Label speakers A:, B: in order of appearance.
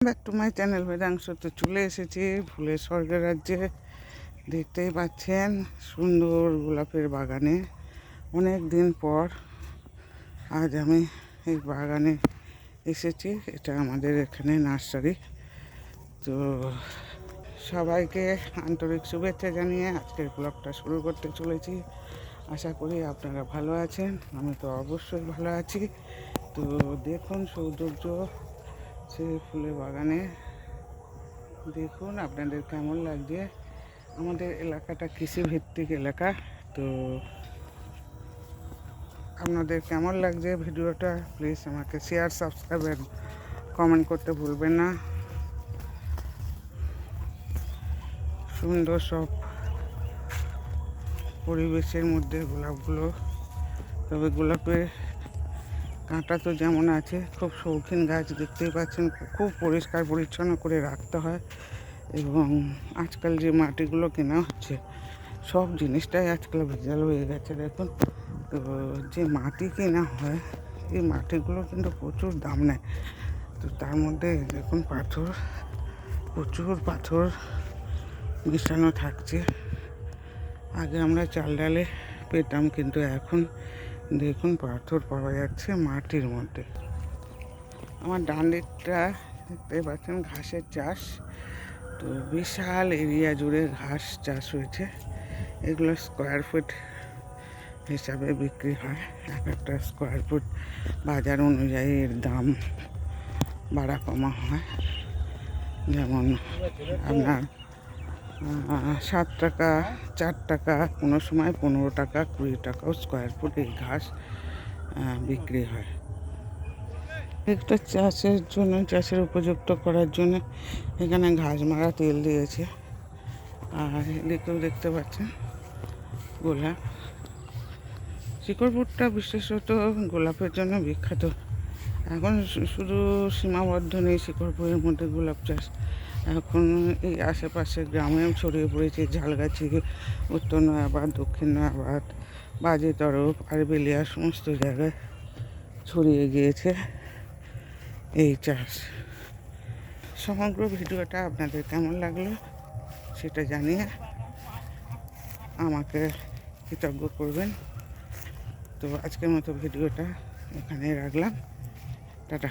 A: Back to my channel Vedansh. তো চলে এসেছি ফুলের স্বর্গের রাজ্যে। দেখতেই পাচ্ছেন সুন্দর গোলাপের বাগানে। অনেক দিন পর আজ আমি এই বাগানে এসেছি। এটা আমাদের এখানে নার্সারি। তো সবাইকে আন্তরিক শুভেচ্ছা জানিয়ে আজকের ব্লগটা শুরু করতে চলেছি। আশা করি আপনারা ভালো আছেন। আমি তো অবশ্যই ভালো আছি। তো দেখুন সৌন্দর্য সে ফুলের বাগানে, দেখুন আপনাদের কেমন লাগছে। আমাদের এলাকাটা কৃষিভিত্তিক এলাকা। তো আপনাদের কেমন লাগছে ভিডিওটা প্লিজ আমাকে শেয়ার, সাবস্ক্রাইব আর কমেন্ট করতে ভুলবেন না। সুন্দর সব পরিবেশের মধ্যে গোলাপগুলো, তবে গোলাপের কাঁটা তো যেমন আছে, খুব শৌখিন গাছ। দেখতেই পাচ্ছেন খুব পরিষ্কার পরিচ্ছন্ন করে রাখতে হয়। এবং আজকাল যে মাটিগুলো কেনা হচ্ছে সব জিনিসটাই আজকাল ভেজাল হয়ে গেছে। দেখুন, তো যে মাটি কেনা হয় এই মাটিগুলো কিন্তু প্রচুর দাম নেয়। তো তার মধ্যে দেখুন পাথর, প্রচুর পাথর মিশানো থাকছে। আগে আমরা চাল ডালে পেতাম, কিন্তু এখন দেখুন পাথর পাওয়া যাচ্ছে মাটির মধ্যে। আমার ডান দিকটা দেখতে পাচ্ছেন ঘাসের চাষ। তো বিশাল এরিয়া জুড়ে ঘাস চাষ হয়েছে। এগুলো স্কোয়ার ফুট হিসাবে বিক্রি হয়। এক একটা স্কোয়ার ফুট বাজার অনুযায়ী এর দাম বাড়া কমা হয়। যেমন আপনার 7 টাকা, 4 টাকা, কোনো সময় 15 টাকা, 20 টাকাও স্কোয়ার ফুট এই ঘাস বিক্রি হয়। একটা চাষের জন্য, চাষের উপযুক্ত করার জন্য এখানে ঘাস মারা তেল দিয়েছে। আর এদিকেও দেখতে পাচ্ছেন গোলাপ। শিকরপুরটা বিশেষত গোলাপের জন্য বিখ্যাত। এখন শুধু সীমাবদ্ধ নেই শিকরপুরের মধ্যে গোলাপ চাষ, এখন এই আশেপাশে গ্রামেও ছড়িয়ে পড়েছে। ঝালগাছি, উত্তর নয়াবাদ, দক্ষিণ নয়াবাদ, বাজে তরফ, আরবেলিয়া সমস্ত জায়গায় ছড়িয়ে গিয়েছে এই চাষ। সমগ্র ভিডিওটা আপনাদের কেমন লাগলো সেটা জানিয়ে আমাকে কৃতজ্ঞ করবেন। তো আজকের মতো ভিডিওটা এখানে রাখলাম। টাটা।